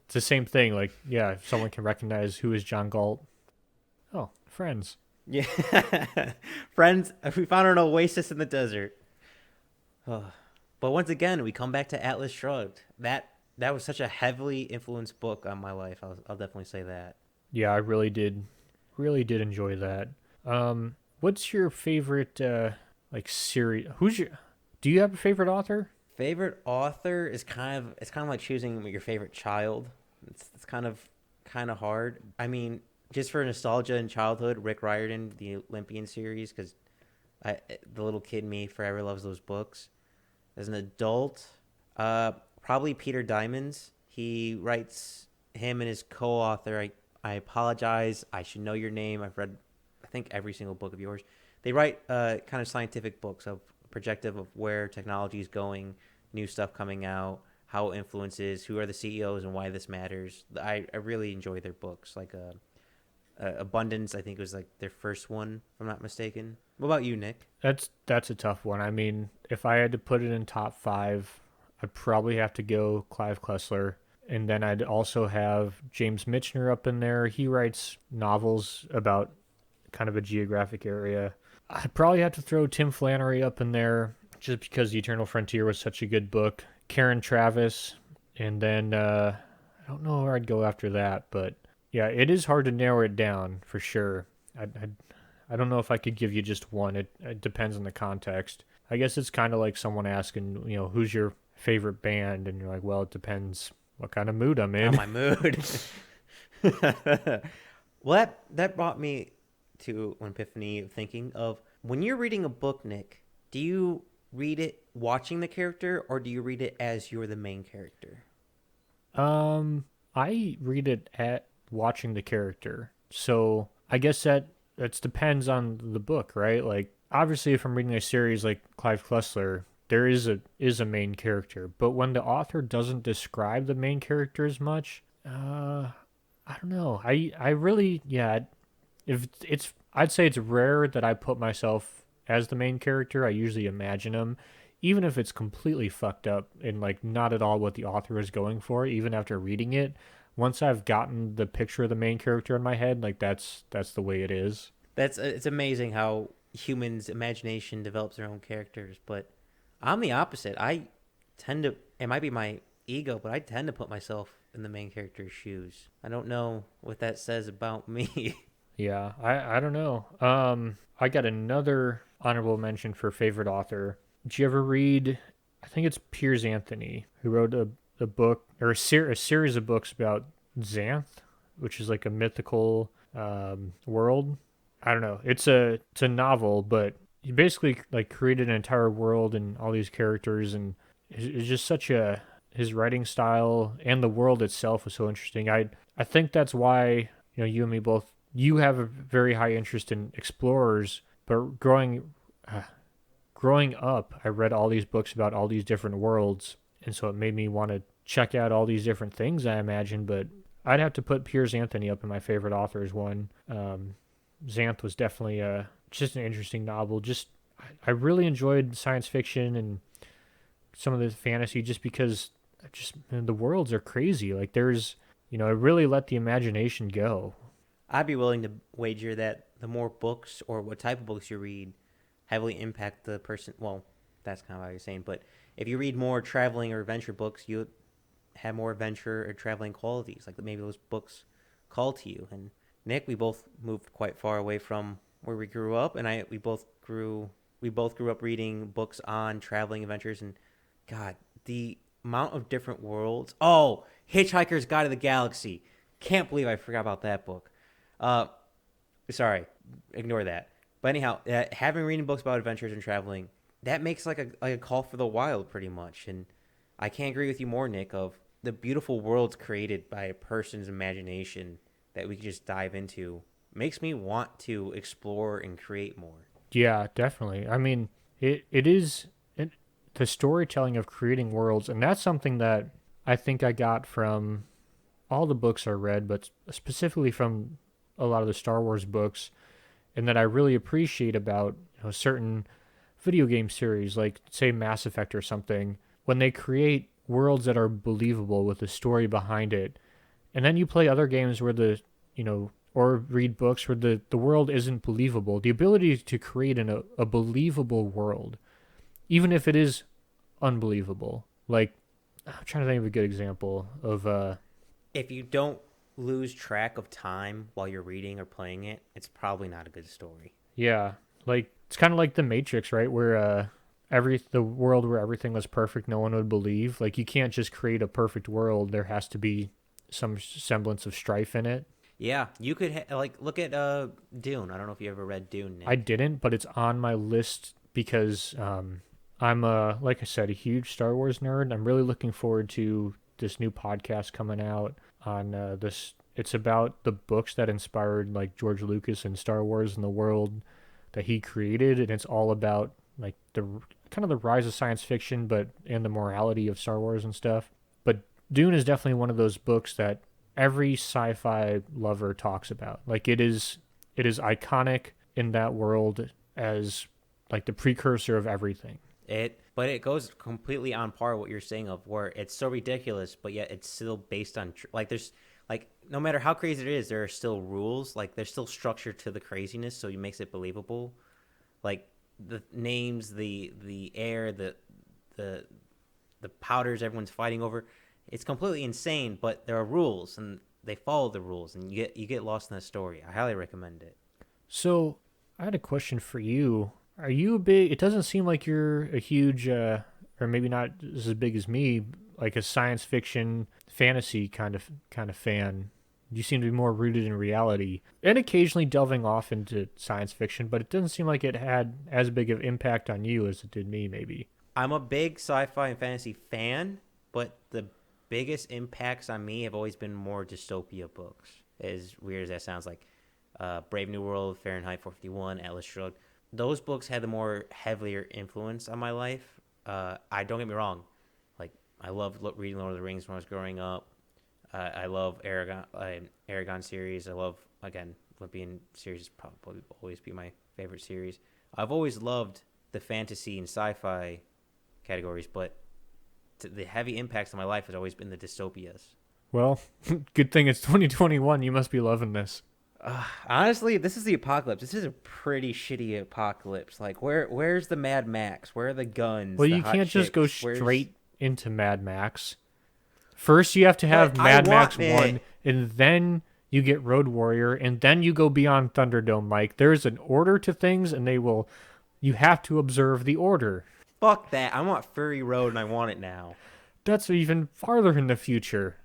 It's the same thing. Like, yeah, if someone can recognize who is John Galt, oh, friends. Yeah. Friends, we found an oasis in the desert. Oh. But once again, we come back to Atlas Shrugged. That was such a heavily influenced book on my life. I'll definitely say that. Yeah, I really did enjoy that. What's your favorite like series? Do you have a favorite author? Favorite author is kind of like choosing your favorite child. It's kind of hard. I mean, just for nostalgia and childhood, Rick Riordan, the Olympian series, because the little kid in me forever loves those books. As an adult, probably Peter Diamond's. He writes, him and his co-author, I apologize, I should know your name. I've read, I think, every single book of yours. They write kind of scientific books of projective of where technology is going, new stuff coming out, how it influences, who are the CEOs and why this matters. I really enjoy their books. Like Abundance, I think, was like their first one, if I'm not mistaken. What about you, Nick? That's a tough one. I mean, if I had to put it in top 5, I'd probably have to go Clive Cussler. And then I'd also have James Michener up in there. He writes novels about kind of a geographic area. I'd probably have to throw Tim Flannery up in there just because The Eternal Frontier was such a good book. Karen Travis. And then I don't know where I'd go after that. But yeah, it is hard to narrow it down for sure. I don't know if I could give you just one. It depends on the context. I guess it's kind of like someone asking, who's your favorite band? And you're like, well, it depends what kind of mood I'm On in. my mood. Well, that brought me to an epiphany of thinking of when you're reading a book, Nick, do you read it watching the character or do you read it as you're the main character? I read it at watching the character. So I guess that depends on the book, right? Like obviously if I'm reading a series like Clive Cussler, there is a main character. But when the author doesn't describe the main character as much, I don't know. I really yeah, if it's I'd say it's rare that I put myself as the main character. I usually imagine him, even if it's completely fucked up and like not at all what the author is going for. Even after reading it, once I've gotten the picture of the main character in my head, like that's the way it is. That's it's amazing how humans' imagination develops their own characters, but I'm the opposite. I tend to it might be my ego, but I tend to put myself in the main character's shoes. I don't know what that says about me. Yeah, I don't know. I got another honorable mention for favorite author. Did you ever read? I think it's Piers Anthony who wrote a book or a series of books about Xanth, which is like a mythical world. I don't know. It's a novel, but he basically like created an entire world and all these characters, and it's just such a his writing style and the world itself was so interesting. I think that's why you and me both. You have a very high interest in explorers, but uh, growing up, I read all these books about all these different worlds, and so it made me want to check out all these different things. I imagine, but I'd have to put Piers Anthony up in my favorite authors one. Xanth was definitely just an interesting novel. Just I really enjoyed science fiction and some of the fantasy just because just man, the worlds are crazy. Like there's it really let the imagination go. I'd be willing to wager that the more books or what type of books you read heavily impact the person. Well, that's kind of how you're saying, but if you read more traveling or adventure books, you have more adventure or traveling qualities. Like maybe those books call to you. And Nick, we both moved quite far away from where we grew up, and we both grew up reading books on traveling adventures. And God, the amount of different worlds. Oh, Hitchhiker's Guide to the Galaxy. Can't believe I forgot about that book. Uh, Sorry, ignore that. But anyhow, having reading books about adventures and traveling, that makes like a call for the wild, pretty much. And I can't agree with you more, Nick. Of the beautiful worlds created by a person's imagination that we can just dive into, makes me want to explore and create more. Yeah, definitely. I mean, it is the storytelling of creating worlds, and that's something that I think I got from all the books I read, but specifically from a lot of the Star Wars books, and that I really appreciate about certain video game series, like say Mass Effect or something, when they create worlds that are believable with a story behind it, and then you play other games where or read books where the world isn't believable. The ability to create a believable world, even if it is unbelievable. Like, I'm trying to think of a good example of, If you don't lose track of time while you're reading or playing it, it's probably not a good story. yeah, like, it's kind of like The Matrix, right? Where, the world where everything was perfect, no one would believe. Like, you can't just create a perfect world. There has to be some semblance of strife in it. Yeah, you could like look at Dune. I don't know if you ever read Dune, I Nick. didn't, but it's on my list because I'm like I said, a huge Star Wars nerd. I'm really looking forward to this new podcast coming out on this. It's about the books that inspired like George Lucas and Star Wars and the world that he created, and it's all about like the kind of the rise of science fiction, but and the morality of Star Wars and stuff. But Dune is definitely one of those books that every sci-fi lover talks about. Like it is iconic in that world as like the precursor of everything. But it goes completely on par with what you're saying of where it's so ridiculous, but yet it's still based on like there's like no matter how crazy it is, there are still rules. Like there's still structure to the craziness, so it makes it believable. Like the names, the air, the the powders everyone's fighting over. It's completely insane, but there are rules and they follow the rules, and you get lost in the story. I highly recommend it. So I had a question for you. Are you a big? It doesn't seem like you're a huge, or maybe not as big as me, like a science fiction, fantasy kind of fan. You seem to be more rooted in reality, and occasionally delving off into science fiction. But it doesn't seem like it had as big of impact on you as it did me. Maybe. I'm a big sci-fi and fantasy fan, but the biggest impacts on me have always been more dystopia books. As weird as that sounds, like Brave New World, Fahrenheit 451, Atlas Shrugged. Those books had the more heavier influence on my life. I don't get me wrong, like I loved reading Lord of the Rings when I was growing up. I love Aragon series. I love, again, Olympian series is probably always be my favorite series. I've always loved the fantasy and sci-fi categories, but the heavy impacts on my life has always been the dystopias. Well, good thing it's 2021. You must be loving this. Honestly, this is the apocalypse. This is a pretty shitty apocalypse. Like, where's the Mad Max? Where are the guns? Well, the you hot can't just go chicks? Where's... straight into Mad Max. First, you have to have But Mad I Max want 1, and then you get Road Warrior, and then you go beyond Thunderdome, Mike. There's an order to things, and you have to observe the order. Fuck that. I want Fury Road, and I want it now. That's even farther in the future.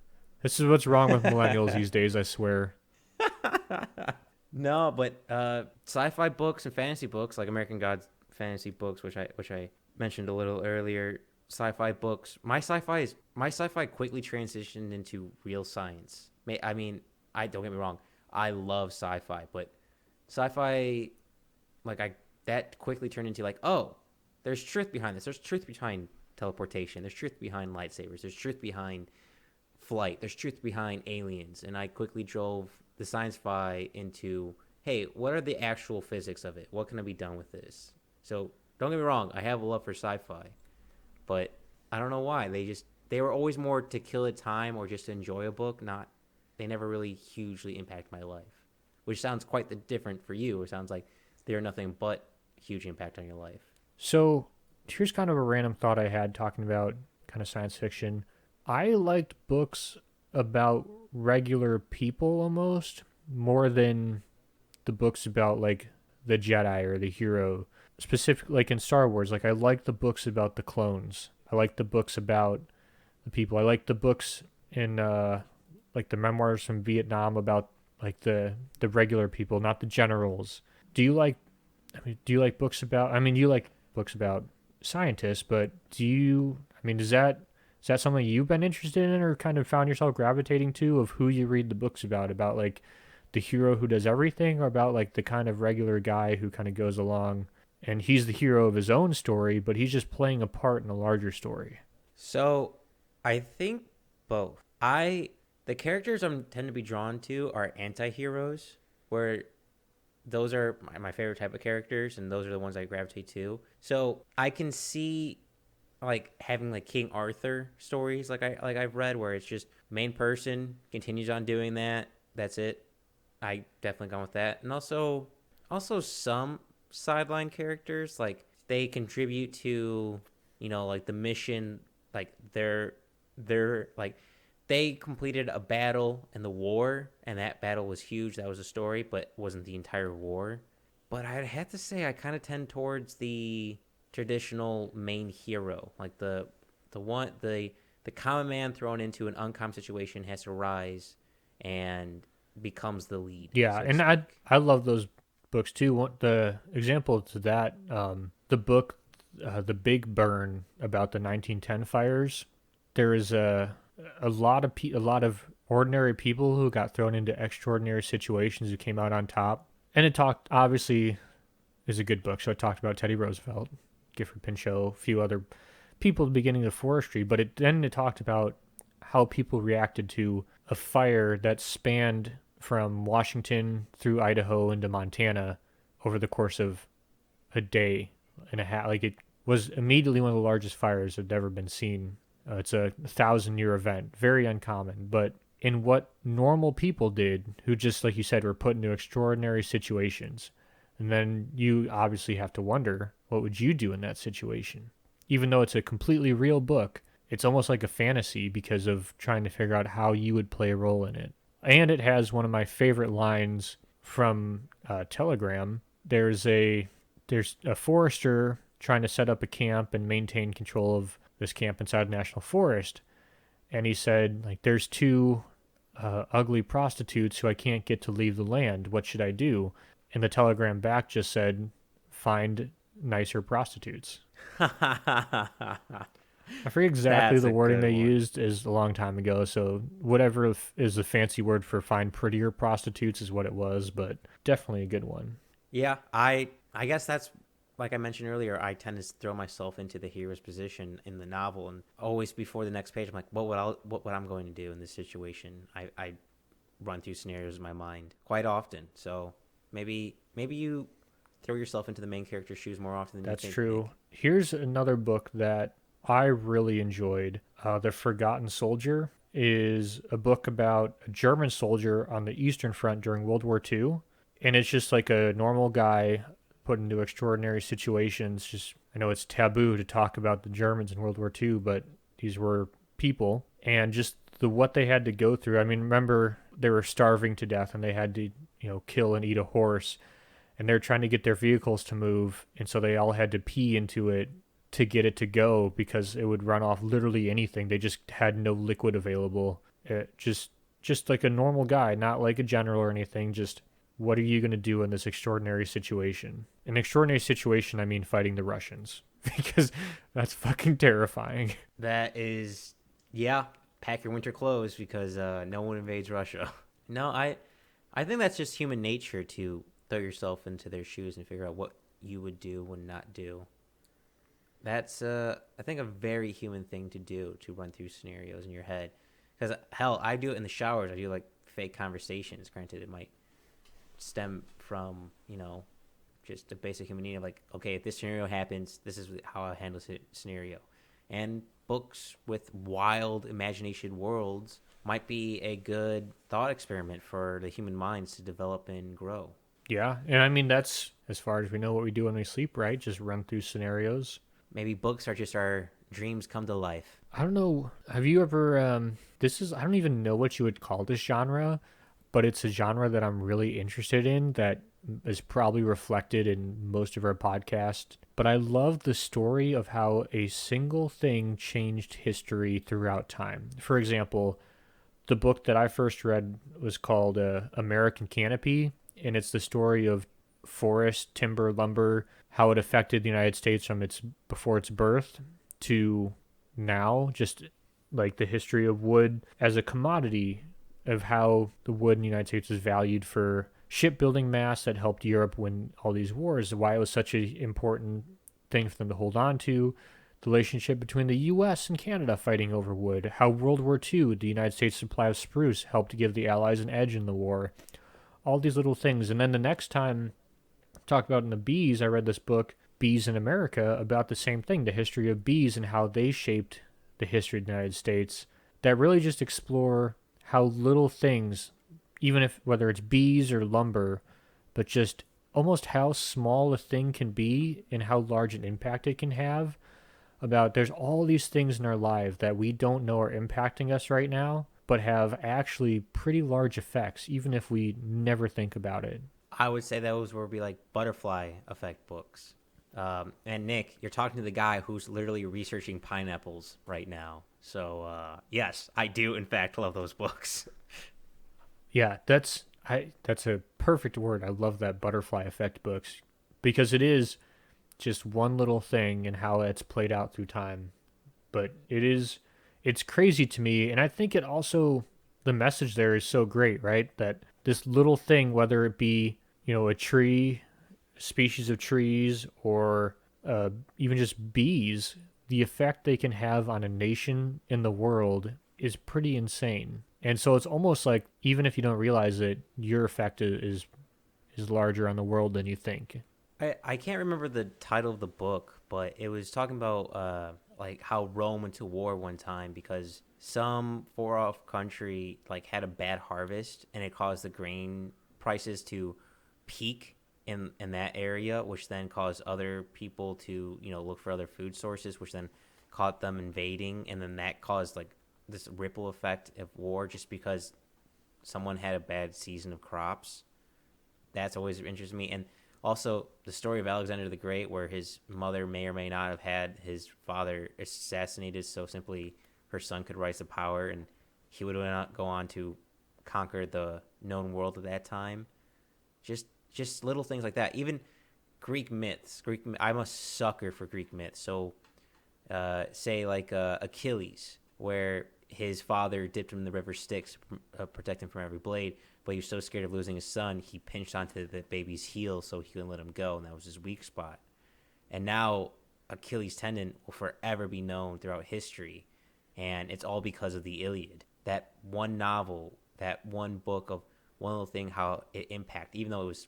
This is what's wrong with millennials these days, I swear. No, but sci-fi books and fantasy books, like American Gods fantasy books, which I mentioned a little earlier, sci-fi books. My sci-fi quickly transitioned into real science. I mean, I don't get me wrong, I love sci-fi, but sci-fi, that quickly turned into like, oh, there's truth behind this. There's truth behind teleportation. There's truth behind lightsabers. There's truth behind flight. There's truth behind aliens. And I quickly drove the science fi into, hey, what are the actual physics of it? What can be done with this? So don't get me wrong, I have a love for sci-fi, but I don't know why they were always more to kill a time or just to enjoy a book. They never really hugely impact my life, which sounds quite different for you. It sounds like they are nothing but huge impact on your life. So here's kind of a random thought I had talking about kind of science fiction. I liked books about regular people almost more than the books about like the Jedi or the hero. Specifically, like in Star Wars, like I like the books about the clones. I like the books about the people. I like the books in like the memoirs from Vietnam about like the regular people, not the generals. Do you like books about, I mean, you like books about scientists, but is that something you've been interested in or kind of found yourself gravitating to, of who you read the books about like the hero who does everything, or about like the kind of regular guy who kind of goes along and he's the hero of his own story, but he's just playing a part in a larger story? So I think both. The characters I tend to be drawn to are anti-heroes, where those are my favorite type of characters, and those are the ones I gravitate to. So I can see like having like King Arthur stories, I've read, where it's just main person continues on doing that. That's it. I definitely gone with that, and also some sideline characters, like they contribute to, like the mission, like they're like they completed a battle in the war, and that battle was huge. That was a story, but wasn't the entire war. But I'd have to say I kind of tend towards the traditional main hero, like the common man thrown into an uncommon situation has to rise and becomes the lead. Yeah, so and I love those books too. The example to that, the book, The Big Burn, about the 1910 fires. There is a lot of ordinary people who got thrown into extraordinary situations who came out on top. And it obviously is a good book, so it talked about Teddy Roosevelt, Gifford Pinchot, a few other people at the beginning of forestry, but it talked about how people reacted to a fire that spanned from Washington through Idaho into Montana over the course of a day and a half. Like, it was immediately one of the largest fires that had ever been seen. It's a 1,000-year event, very uncommon, but in what normal people did, who just, like you said, were put into extraordinary situations. And then you obviously have to wonder, what would you do in that situation? Even though it's a completely real book, it's almost like a fantasy because of trying to figure out how you would play a role in it. And it has one of my favorite lines from Telegram, there's a forester trying to set up a camp and maintain control of this camp inside a national forest, and he said like there's two ugly prostitutes who I can't get to leave the land. What should I do? And the telegram back just said, find nicer prostitutes. I forget exactly That's the a wording good they one. used is a long time ago, so whatever is the fancy word for find prettier prostitutes is what it was, but definitely a good one. Yeah, I guess that's like I mentioned earlier. I tend to throw myself into the hero's position in the novel, and always before the next page, I'm like, what I'm going to do in this situation? I run through scenarios in my mind quite often. So maybe you throw yourself into the main character's shoes more often than you That's think, true. Nick. Here's another book that I really enjoyed. The Forgotten Soldier is a book about a German soldier on the Eastern Front during World War II. And it's just like a normal guy put into extraordinary situations. Just, I know it's taboo to talk about the Germans in World War II, but these were people. And just what they had to go through. I mean, remember, they were starving to death and they had to, kill and eat a horse, and they're trying to get their vehicles to move, and so they all had to pee into it to get it to go because it would run off literally anything. They just had no liquid available. Just like a normal guy, not like a general or anything. Just what are you going to do in this extraordinary situation? An extraordinary situation, I mean fighting the Russians because that's fucking terrifying. That is, yeah. Pack your winter clothes because no one invades Russia. No, I think that's just human nature to throw yourself into their shoes and figure out what you would do and not do. That's I think a very human thing to do, to run through scenarios in your head. Because hell, I do it in the showers. I do like fake conversations. Granted, it might stem from just a basic human need of like, okay, if this scenario happens, this is how I handle the scenario. And books with wild imagination worlds might be a good thought experiment for the human minds to develop and grow. Yeah, and I mean that's as far as we know what we do when we sleep, right? Just run through scenarios. Maybe books are just our dreams come to life. I don't know. Have you ever? This is I don't even know what you would call this genre, but it's a genre that I'm really interested in that is probably reflected in most of our podcast. But I love the story of how a single thing changed history throughout time. For example, the book that I first read was called American Canopy, and it's the story of forest, timber, lumber, how it affected the United States from its before its birth to now, just like the history of wood as a commodity, of how the wood in the United States was valued for shipbuilding mass that helped Europe win all these wars, why it was such an important thing for them to hold on to, the relationship between the U.S. and Canada fighting over wood, how World War II, the United States supply of spruce, helped give the Allies an edge in the war, all these little things. And then the next time, talk about in the bees, I read this book, Bees in America, about the same thing, the history of bees and how they shaped the history of the United States, that really just explore how little things, even if whether it's bees or lumber, but just almost how small a thing can be and how large an impact it can have. About there's all these things in our life that we don't know are impacting us right now, but have actually pretty large effects, even if we never think about it. I would say those would be like butterfly effect books. And Nick, you're talking to the guy who's literally researching pineapples right now. So yes, I do in fact love those books. Yeah, that's a perfect word. I love that butterfly effect books because it is just one little thing and how it's played out through time. But it's crazy to me, and I think it also the message there is so great, right? That this little thing, whether it be a tree, species of trees, or even just bees, the effect they can have on a nation in the world is pretty insane. And so it's almost like even if you don't realize it, your effect is larger on the world than you think. I can't remember the title of the book, but it was talking about like how Rome went to war one time because some far off country like had a bad harvest and it caused the grain prices to peak in that area, which then caused other people to look for other food sources, which then caught them invading, and then that caused like this ripple effect of war just because someone had a bad season of crops. That's always interested me. And Also, the story of Alexander the Great, where his mother may or may not have had his father assassinated, so simply her son could rise to power, and he would not go on to conquer the known world at that time. Just little things like that. Even Greek myths. I'm a sucker for Greek myths. So, say like Achilles, where his father dipped him in the river Styx to protect him from every blade, but he was so scared of losing his son, he pinched onto the baby's heel so he couldn't let him go, and that was his weak spot. And now Achilles' tendon will forever be known throughout history, and it's all because of the Iliad. That one novel, that one book of one little thing, how it impacted, even though it was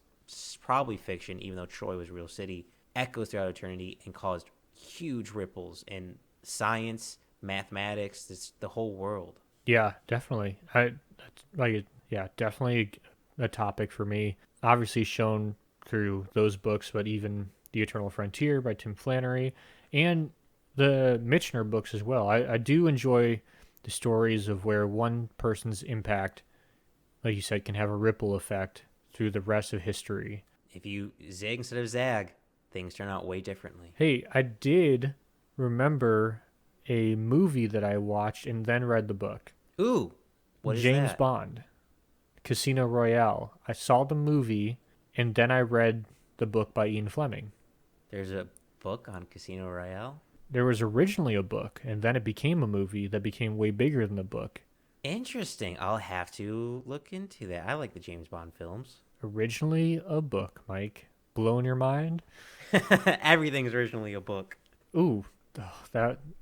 probably fiction, even though Troy was a real city, echoes throughout eternity and caused huge ripples in science, mathematics, the whole world. Yeah, definitely. Yeah, definitely a topic for me. Obviously shown through those books, but even The Eternal Frontier by Tim Flannery and the Michener books as well. I do enjoy the stories of where one person's impact, like you said, can have a ripple effect through the rest of history. If you zig instead of zag, things turn out way differently. Hey, I did remember a movie that I watched and then read the book. Ooh, what is James that? Bond, Casino Royale. I saw the movie and then I read the book by Ian Fleming. There's a book on Casino Royale? There was originally a book and then it became a movie that became way bigger than the book. Interesting. I'll have to look into that. I like the James Bond films. Originally a book, Mike. Blowing your mind? Everything's originally a book. Ooh,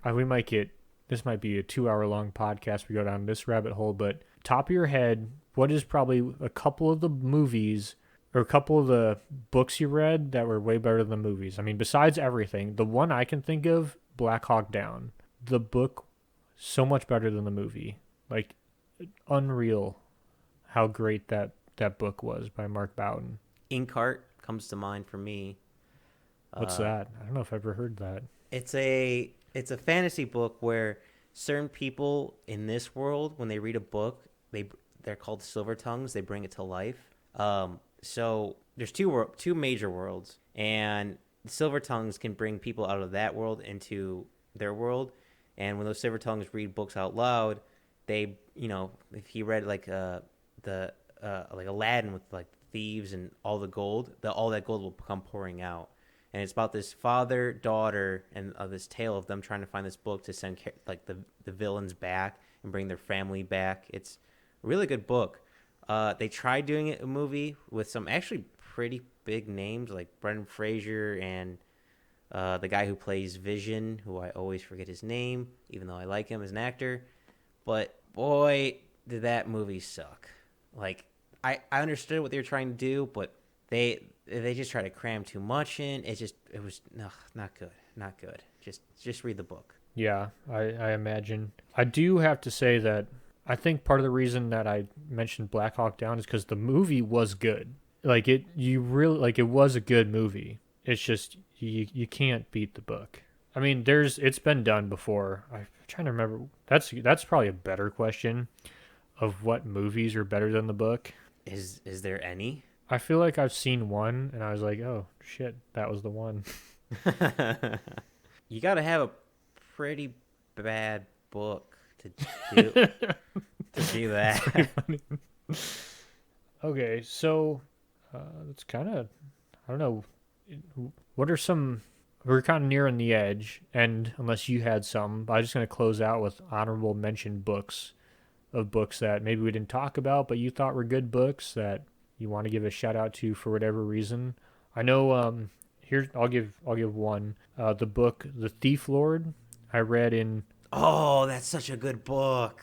we might get, this might be a 2 hour long podcast. We go down this rabbit hole, but top of your head, what is probably a couple of the movies or a couple of the books you read that were way better than the movies? I mean, besides everything, the one I can think of, Black Hawk Down. The book, so much better than the movie. Like, unreal how great that book was by Mark Bowden. Inkheart comes to mind for me. What's that? I don't know if I've ever heard that. It's a fantasy book where certain people in this world, when they read a book, they're called silver tongues. They bring it to life. So there's two major worlds, and the silver tongues can bring people out of that world into their world. And when those silver tongues read books out loud, they, if he read like like Aladdin with like thieves and all the gold, all that gold will come pouring out. And it's about this father, daughter, and this tale of them trying to find this book to send like the villains back and bring their family back. It's a really good book. They tried doing it a movie with some actually pretty big names like Brendan Fraser and the guy who plays Vision, who I always forget his name, even though I like him as an actor. But boy, did that movie suck. Like, I understood what they were trying to do, but they just try to cram too much in. It was not good. Just read the book. Yeah, I imagine. I do have to say that I think part of the reason that I mentioned Black Hawk Down is because the movie was good. Like it was a good movie. It's just you can't beat the book. I mean, it's been done before. I'm trying to remember. That's probably a better question of what movies are better than the book. Is there any? I feel like I've seen one and I was like, oh shit, that was the one. You got to have a pretty bad book to do to do that. Okay, so it's kind of, I don't know, what are some, we're kind of nearing the edge, and unless you had some, I'm just going to close out with honorable mention books of books that maybe we didn't talk about, but you thought were good books that you want to give a shout out to for whatever reason. I know, here, I'll give one, the book, The Thief Lord, I read in... Oh, that's such a good book.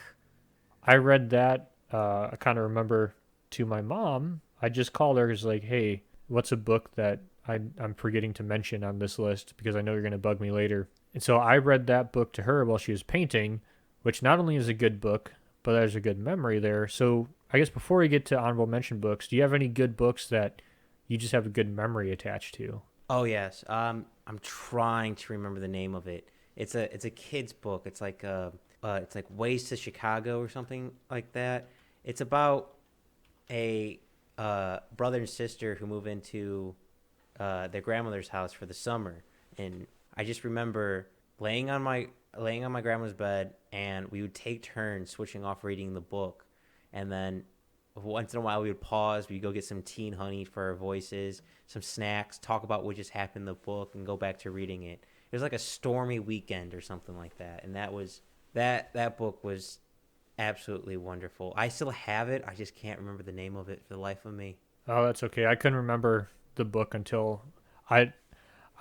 I read that, I kind of remember to my mom, I just called her because like, hey, what's a book that I'm forgetting to mention on this list because I know you're going to bug me later. And so I read that book to her while she was painting, which not only is a good book, but there's a good memory there. So I guess before we get to honorable mention books, do you have any good books that you just have a good memory attached to? Oh yes. I'm trying to remember the name of it. It's a kid's book. It's like Ways to Chicago or something like that. It's about a brother and sister who move into their grandmother's house for the summer, and I just remember laying on my grandma's bed, and we would take turns switching off reading the book, and then once in a while we would pause, we'd go get some tea and honey for our voices, some snacks, talk about what just happened in the book, and go back to reading it. It was like a stormy weekend or something like that, and that book was absolutely wonderful. I still have it. I just can't remember the name of it for the life of me. Oh, that's okay. I couldn't remember the book until I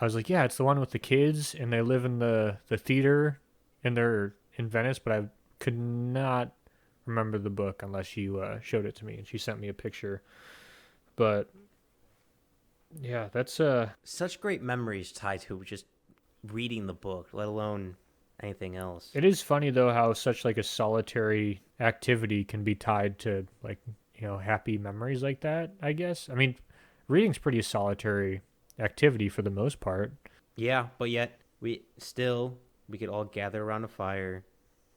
I was like, yeah, it's the one with the kids and they live in the theater and they're in Venice, but I could not remember the book unless you showed it to me and she sent me a picture. But yeah, that's Such great memories tied to just reading the book, let alone anything else. it is funny though how such like a solitary activity can be tied to like, happy memories like that, I guess. I mean, reading's pretty solitary activity for the most part. Yeah, but yet we could all gather around a fire,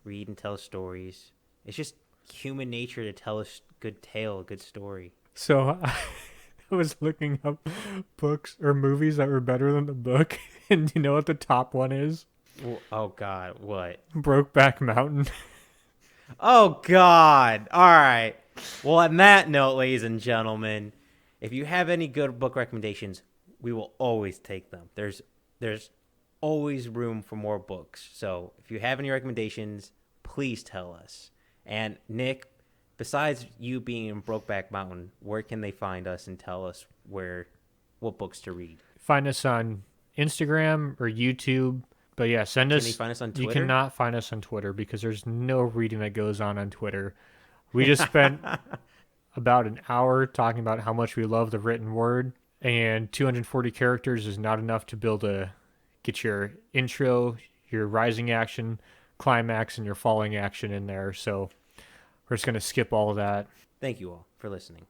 read and tell stories. It's just human nature to tell a good tale, a good story. So I was looking up books or movies that were better than the book, and you know what the top one is? Oh God, what? Brokeback Mountain. Oh God! All right. Well, on that note, ladies and gentlemen, if you have any good book recommendations, we will always take them. There's always room for more books. So if you have any recommendations, please tell us. And Nick, besides you being in Brokeback Mountain, where can they find us and tell us what books to read? Find us on Instagram or YouTube. But yeah, send us. Can they find us on You Twitter? cannot find us on Twitter because there's no reading that goes on Twitter. We just spent about an hour talking about how much we love the written word, and 240 characters is not enough to get your intro, your rising action, climax, and your falling action in there. So we're just going to skip all of that. Thank you all for listening.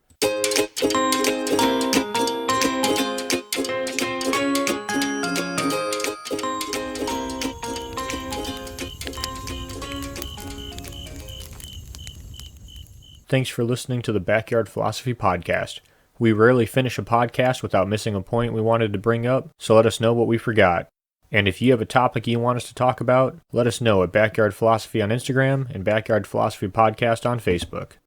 Thanks for listening to the Backyard Philosophy Podcast. We rarely finish a podcast without missing a point we wanted to bring up, so let us know what we forgot. And if you have a topic you want us to talk about, let us know at Backyard Philosophy on Instagram and Backyard Philosophy Podcast on Facebook.